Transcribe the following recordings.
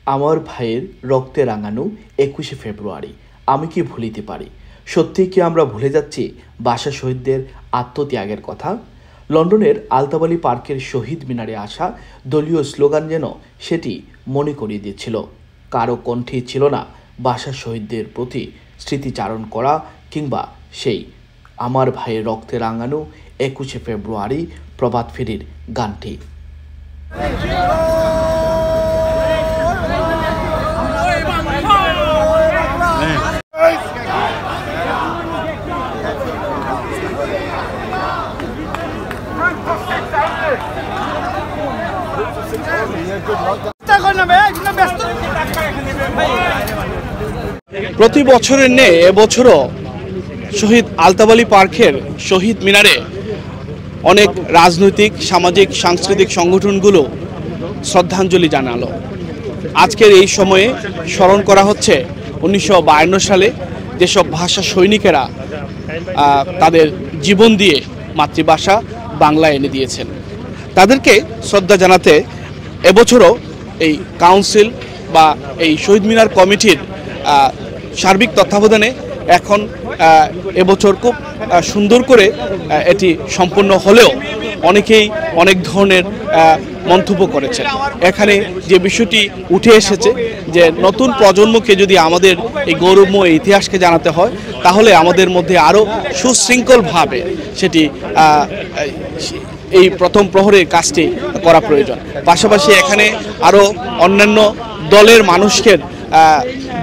আমার ভাইয়ের রক্তে রাঙানো 21শে ফেব্রুয়ারি আমি কি ভুলিতে পারি। সত্যি কি আমরা ভুলে যাচ্ছি ভাষা শহীদদের আত্মত্যাগের কথা? লন্ডনের আলতাবালি পার্কের শহীদ মিনারে আসা দলীয় স্লোগান যেন সেটি মনে করিয়ে দিচ্ছিল। কারো কণ্ঠে ছিল না ভাষা শহীদদের প্রতি স্মৃতিচারণ করা কিংবা সেই আমার ভাইয়ের রক্তে রাঙানো 21শে ফেব্রুয়ারি প্রভাত ফেরির গানটি। প্রতি বছরের ন্যায় এবছরও শহীদ আলতাবালি পার্কের শহীদ মিনারে অনেক রাজনৈতিক, সামাজিক, সাংস্কৃতিক সংগঠনগুলো শ্রদ্ধাঞ্জলি জানালো। আজকের এই সময়ে স্মরণ করা হচ্ছে 1952 সালে যেসব ভাষা সৈনিকেরা তাদের জীবন দিয়ে মাতৃভাষা বাংলা এনে দিয়েছেন। তাদেরকে শ্রদ্ধা জানাতে এবছরও এই কাউন্সিল বা এই শহীদ মিনার কমিটির সার্বিক তত্ত্বাবধানে এখন এবছর খুব সুন্দর করে এটি সম্পন্ন হলেও অনেকেই অনেক ধরনের মন্তব্য করেছেন। এখানে যে বিষয়টি উঠে এসেছে যে নতুন প্রজন্মকে যদি আমাদের এই গৌরবময় ইতিহাসকে জানাতে হয় তাহলে আমাদের মধ্যে আরও সুশৃঙ্খলভাবে সেটি এই প্রথম প্রহরের কাজটি করা প্রয়োজন। পাশাপাশি এখানে আরও অন্যান্য দলের মানুষকে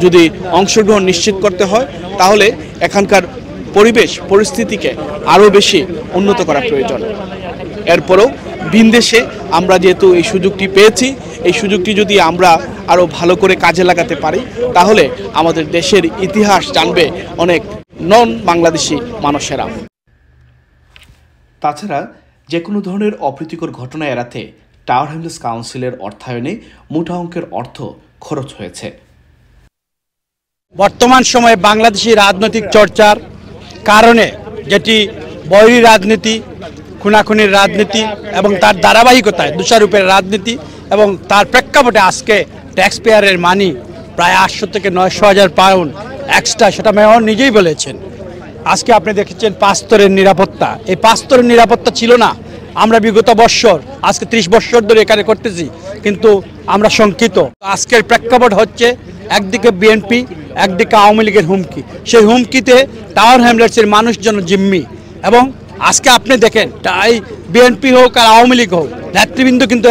যদি অংশগ্রহণ নিশ্চিত করতে হয় তাহলে এখানকার পরিস্থিতিকে আরও বেশি উন্নত করা প্রয়োজন। এরপরেও ভিনদেশে আমরা যেহেতু এই সুযোগটি পেয়েছি, এই সুযোগটি যদি আমরা আরও ভালো করে কাজে লাগাতে পারি তাহলে আমাদের দেশের ইতিহাস জানবে অনেক নন বাংলাদেশি মানুষেরা। তাছাড়া যে কোনো ধরনের অপ্রীতিকর ঘটনা এড়াতে টাওয়ার হ্যামলেটস কাউন্সিলের অর্থায়নে মোটা অঙ্কের অর্থ খরচ হয়েছে। বর্তমান সময়ে বাংলাদেশি রাজনৈতিক চর্চার কারণে যেটি বৈরী রাজনীতি, খুনাখুনির রাজনীতি এবং তার ধারাবাহিকতায় দোষারোপের রাজনীতি এবং তার প্রেক্ষাপটে আজকে ট্যাক্স পেয়ারের মানি প্রায় 800 থেকে 900 হাজার পাউন্ড এক্সট্রা, সেটা মেয়র নিজেই বলেছেন। আজকে আপনি দেখেছেন 5 স্তরের নিরাপত্তা, এই 5 স্তরের নিরাপত্তা ছিল না। আমরা বিগত বৎসর আজকে 30 বৎসর ধরে এখানে করতেছি, কিন্তু আমরা শঙ্কিত। আজকের প্রেক্ষাপট হচ্ছে একদিকে বিএনপি, একদিকে আওয়ামী লীগের হুমকি। সেই হুমকিতে টাওয়ার হ্যামলেটসের মানুষজন জিম্মি। এবং আজকে আপনি দেখেন এই বিএনপি হোক আর আওয়ামী লীগ হোক, নেতৃবৃন্দ কিন্তু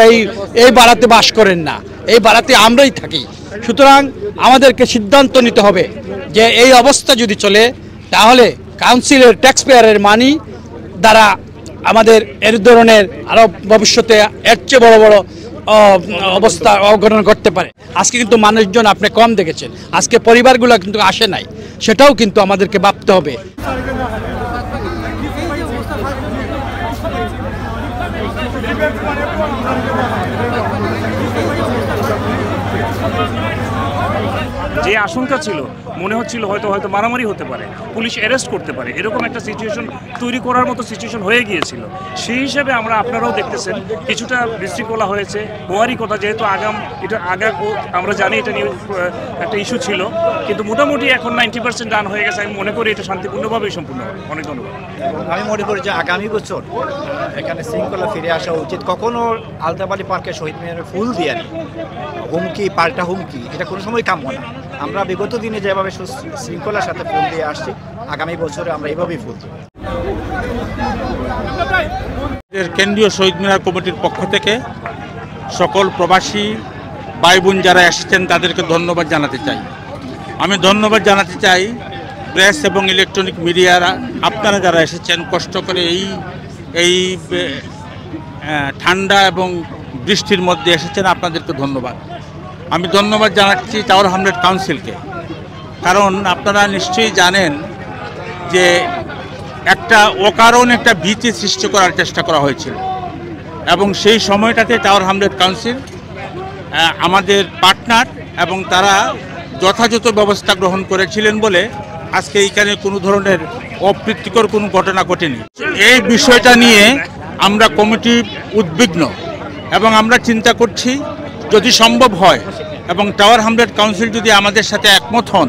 এই বাড়াতে বাস করেন না, এই বাড়াতে আমরাই থাকি। সুতরাং আমাদেরকে সিদ্ধান্ত নিতে হবে যে এই অবস্থা যদি চলে তাহলে কাউন্সিলের ট্যাক্স পেয়ারের মানি দ্বারা আমাদের এর ধরনের আরও ভবিষ্যতে এর চেয়ে বড় বড় অবস্থা অঘটন ঘটতে পারে। আজকে কিন্তু মানুষজন আপনি কম দেখেছেন, আজকে পরিবারগুলো কিন্তু আসে নাই, সেটাও কিন্তু আমাদেরকে ভাবতে হবে। যে আশঙ্কা ছিল, মনে হচ্ছিল হয়তো মারামারি হতে পারে, পুলিশ অ্যারেস্ট করতে পারে, এরকম একটা সিচুয়েশন তৈরি করার মতো সিচুয়েশন হয়ে গিয়েছিল। সেই হিসাবে আপনারাও দেখতেছেন কিছুটা বিশৃঙ্খলা হয়েছে। হোয়ারই কথা, যেহেতু আমরা জানি এটা নিয়ে একটা ইস্যু ছিল, কিন্তু মোটামুটি এখন 90% ডান হয়ে গেছে। আমি মনে করি এটা শান্তিপূর্ণভাবেই সম্পূর্ণ হবে। অনেক ধন্যবাদ। আমি মনে করি যে আগামী বছর এখানে শৃঙ্খলা ফিরে আসা উচিত। কখনো আলতাবালি পার্কে শহীদ মিনারে ফুল দিয়ে হুমকি, পাল্টা হুমকি, এটা কোনো সময় কাম্য না। আমরা বিগত দিনে যেভাবে শৃঙ্খলার সাথে ফুল দিয়ে আসছি, আগামী বছরে আমরা এভাবেই ফুল দেব। কেন্দ্রীয় শহীদ মিনার কমিটির পক্ষ থেকে সকল প্রবাসী ভাই বোন যারা এসেছেন তাদেরকে ধন্যবাদ জানাতে চাই। আমি ধন্যবাদ জানাতে চাই প্রেস এবং ইলেকট্রনিক মিডিয়ারা, আপনারা যারা এসেছেন কষ্ট করে এই ঠান্ডা এবং বৃষ্টির মধ্যে এসেছেন, আপনাদেরকে ধন্যবাদ। আমি ধন্যবাদ জানাচ্ছি টাওয়ার হ্যামলেট কাউন্সিলকে, কারণ আপনারা নিশ্চয়ই জানেন যে একটা অকারণ একটা ভীতি সৃষ্টি করার চেষ্টা করা হয়েছিল এবং সেই সময়টাতে টাওয়ার হ্যামলেট কাউন্সিল আমাদের পার্টনার এবং তারা যথাযথ ব্যবস্থা গ্রহণ করেছিলেন বলে আজকে এইখানে কোনো ধরনের অপ্রীতিকর কোনো ঘটনা ঘটেনি। এই বিষয়টা নিয়ে আমরা কমিটি উদ্বিগ্ন এবং আমরা চিন্তা করছি যদি সম্ভব হয় এবং টাওয়ার হামলেট কাউন্সিল যদি আমাদের সাথে একমত হন,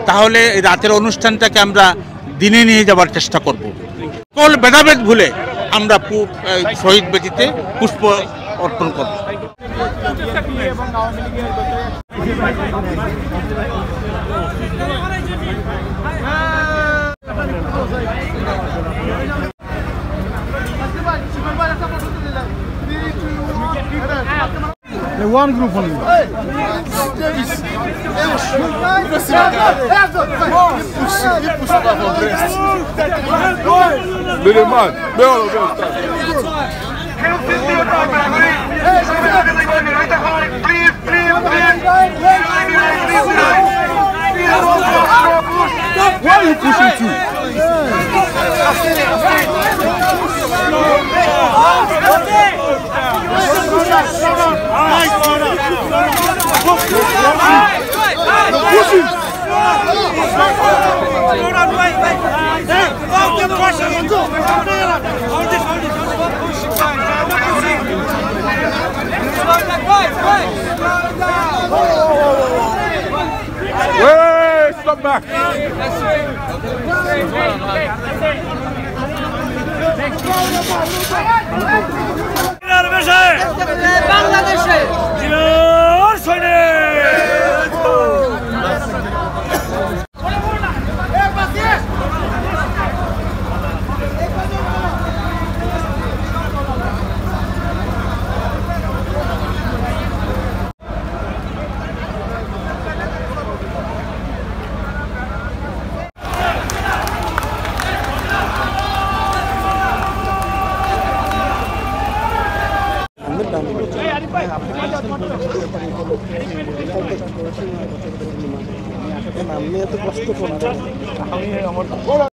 তাহলে এই রাতের অনুষ্ঠানটাকে আমরা দিনে নিয়ে যাওয়ার চেষ্টা করব। সকল ভেদাভেদ ভুলে আমরা শহীদ বেদিতে পুষ্প অর্পণ করব। One group only. Why are you pushing through? Hey, stop back. বাংলাদেশে আমি এত কষ্ট করবো